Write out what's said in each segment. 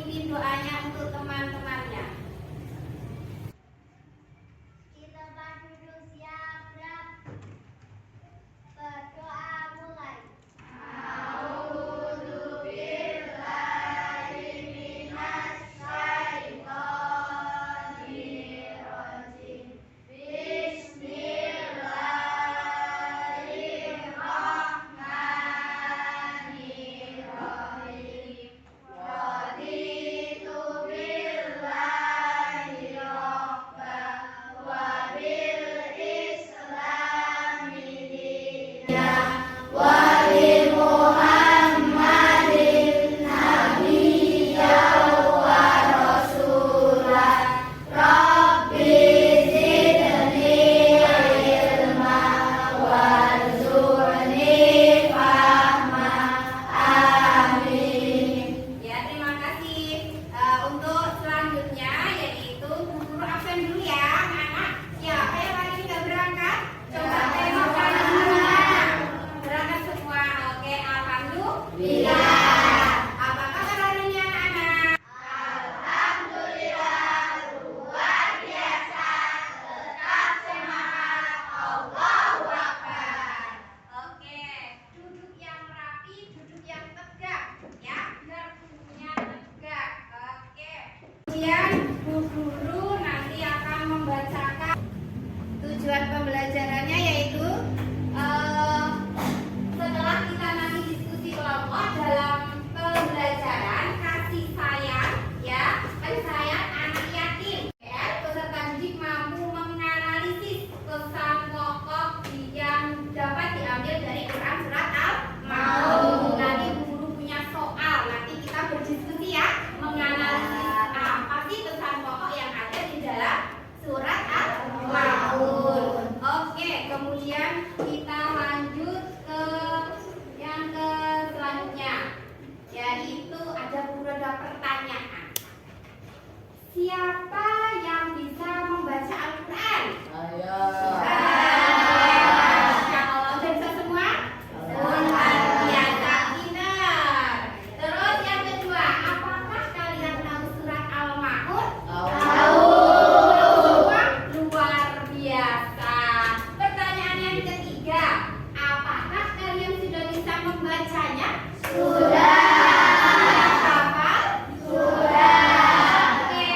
memimpin doanya untuk teman-temannya. Kita berduduk siap dan berdoa mulai. Tujuan pembelajarannya yaitu setelah kita nanti diskusi kelompok dalam pembelajaran kasih sayang, ya, kasih sayang anak yatim, ya, peserta didik mampu menganalisis pesan pokok yang dapat diambil dari Quran surat Al-Maun. Nanti guru punya soal, nanti kita berdiskusi ya, menganalisis apa sih pesan pokok yang ada di dalam surat Al-Maun. Oke, kemudian kita lanjut ke yang selanjutnya, yaitu ada pertanyaan. Siapa yang bisa membaca Al-Quran? Ayo. Kalau bisa semua? Luar biasa, benar. Terus yang kedua, apakah kalian tahu surat Al-Maun? Tahu. Luar biasa. Pertanyaan yang ketiga, apakah kalian sudah bisa membacanya? Sudah. Hafal? Sudah. Oke,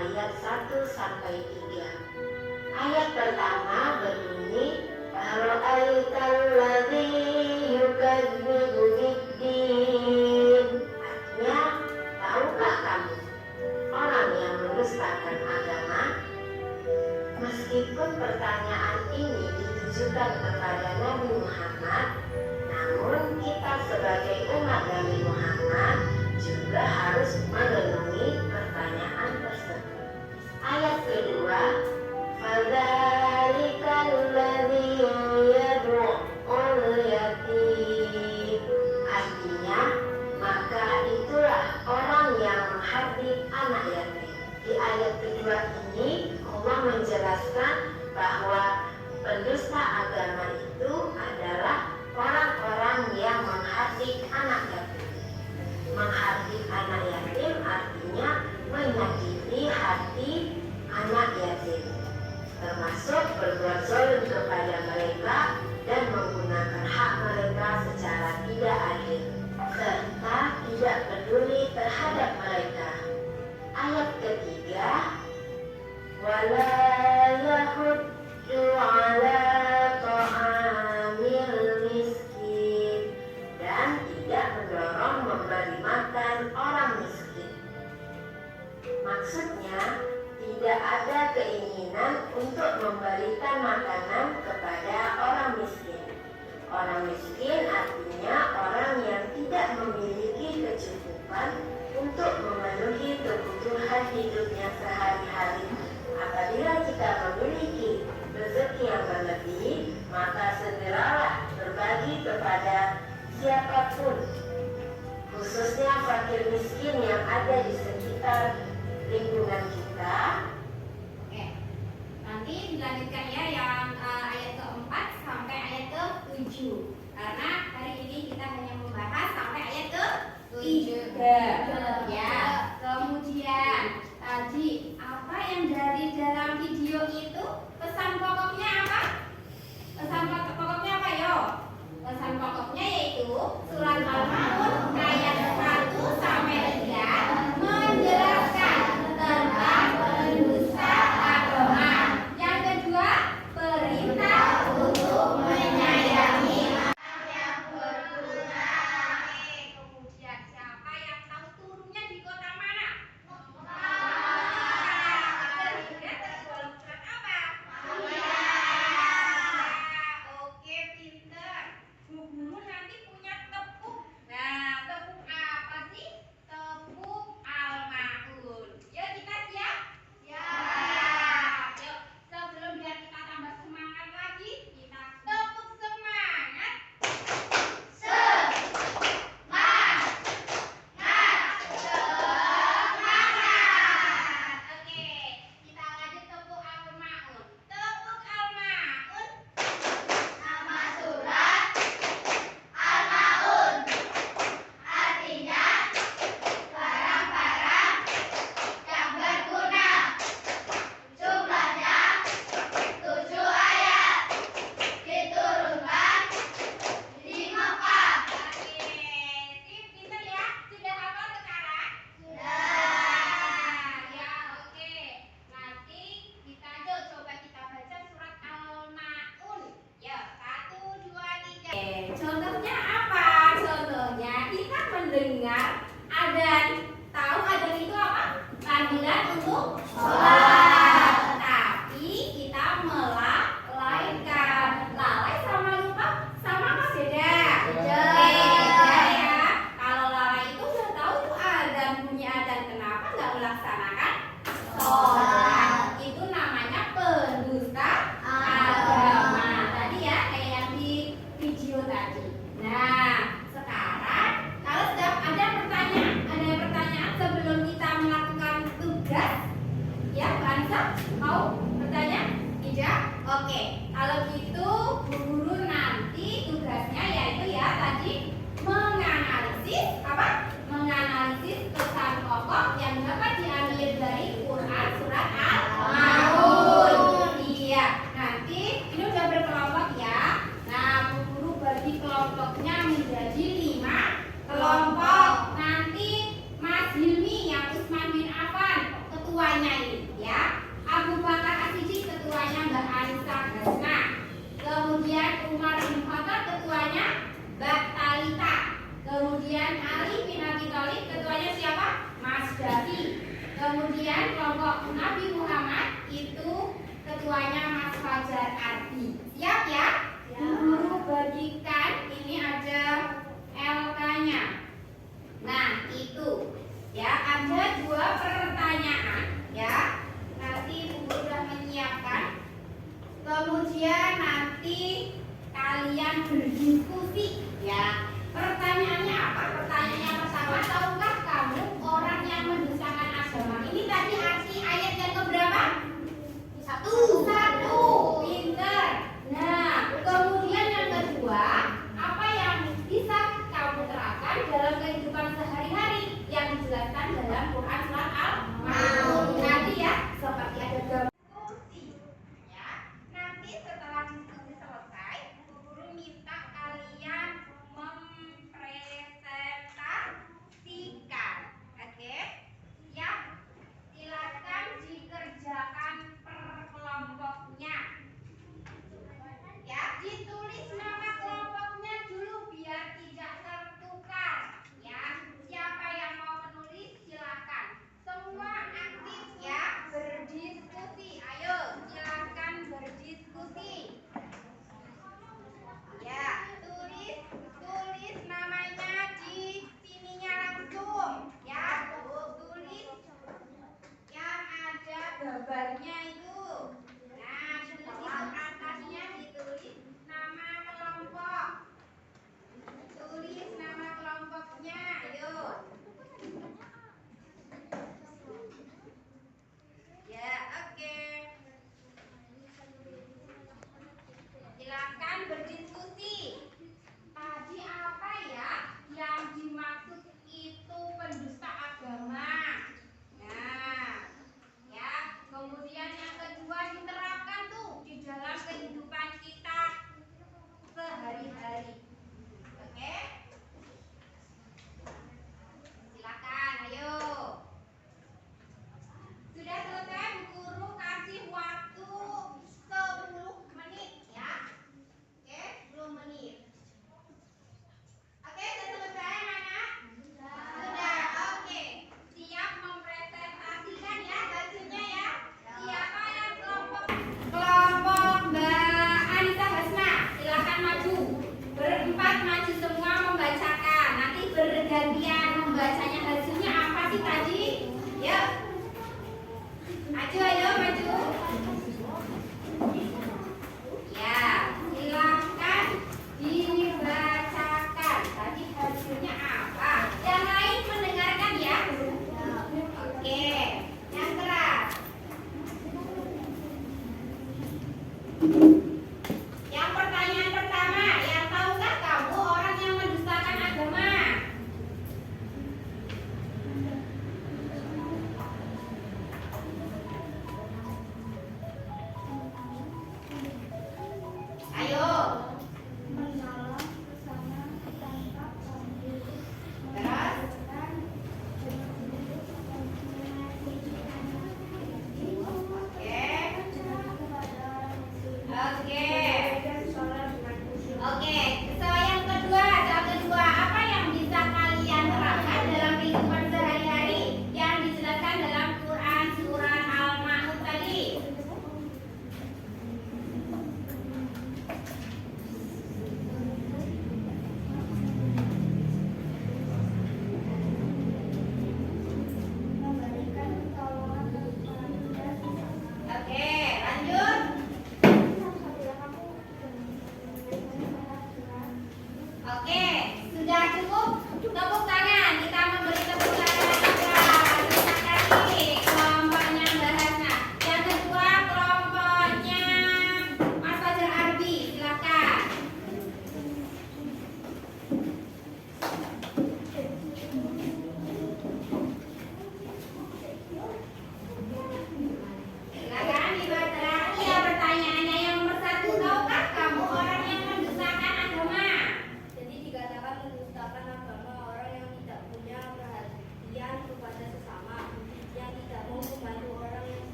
ayat 1 sampai 3. Ayat pertama berbunyi, "Ara'aital ladzi yukadzibu biddin." Artinya, tahukah kamu orang yang mendustakan agama? Meskipun pertanyaan ini ditujukan kepada Nabi Muhammad, namun kita sebagai umat Nabi Muhammad juga harus merenungi pertanyaan tersebut. Ayat kedua, "Fadzalikal ladzi yad'ul yatim." Artinya, maka itulah orang yang menghardik anak yatim. Di ayat kedua ini Allah menjelaskan bahwa pendusta agama itu adalah orang-orang yang menghardik anak yatim. Menghardik anak yatim artinya menyakiti hati anak yatim, termasuk berbuat zalim kepada mereka dan menggunakan hak mereka secara tidak adil, serta tidak peduli terhadap mereka. Ayat ketiga, "Wala yahuddu ala ta'amil miskin." Dan tidak mendorong memberi makan orang miskin. Maksudnya, tidak ada keinginan untuk memberikan makanan kepada orang miskin. Orang miskin artinya orang yang tidak memiliki kecukupan untuk memenuhi kebutuhan hidupnya sehari-hari. Apabila kita memiliki rezeki yang berlebih, maka segeralah berbagi kepada siapapun, khususnya fakir miskin yang ada di sekitar lingkungan kita. Oke, nanti dilanjutkan ya yang ayat keempat sampai ayat ke-7. Karena hari ini kita hanya membahas sampai ayat ke-3. Ya, kemudian tadi apa yang dari dalam video itu pesan pokoknya apa? Pesan pokoknya apa yo? Pesan pokoknya yaitu surat Al-Maun ayat 1 sampai 3 menjelaskan tentang pendusta agama. Yang kedua, perintah untuk menyayangi anak yang berguna. Kemudian siapa yang tahu turunnya di kota mana? Ketiga tergolong surat apa? Oke, pinter. Bu Guru nanti punya tepuk. Nah, Kemudian kelompok Nabi Muhammad itu ketuanya Mas Fajar Ardi. Siap ya? Guru bagikan ini ada LK-nya. Nah, itu ya ada 2 pertanyaan ya. Nanti Ibu sudah menyiapkan. Kemudian nanti kalian berdiskusi ya. Pertanyaannya apa? Pertanyaan yang pertama, tahukah kamu orang yang mendustakan agama ini tadi arti ayat yang keberapa? 1. Pinter. Nah, kemudian yang kedua, apa yang bisa kamu terapkan dalam kehidupan sehari-hari yang dijelaskan dalam Quran surat Al-Maun tadi ya, seperti ada gambar diskusi. Ya, nanti setelah diskusi selesai, guru minta kalian mempresentasikan. Oke? Ya, silakan dikerjakan per kelompoknya. Ya, ditulis nama kelompoknya dulu biar tidak tertukar. Ya, siapa yang mau menulis silakan. Semua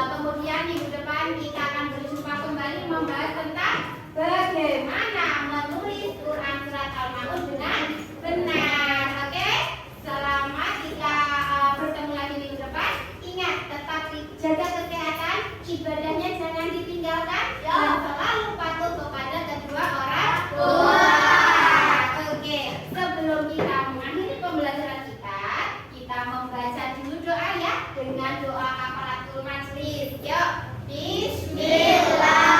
Kemudian minggu depan kita akan berjumpa kembali membahas tentang bagaimana menulis Quran surat Al-Maun dengan benar. Oke? Selamat kita bertemu lagi minggu depan. Ingat, tetap jaga kesehatan, ibadahnya jangan ditinggalkan, dan selalu patuh kepada kedua orang tua. Oke, sebelum kita mengakhiri pembelajaran kita membaca dulu doa ya, dengan doa kafaratul majlis. Yuk, Bismillah.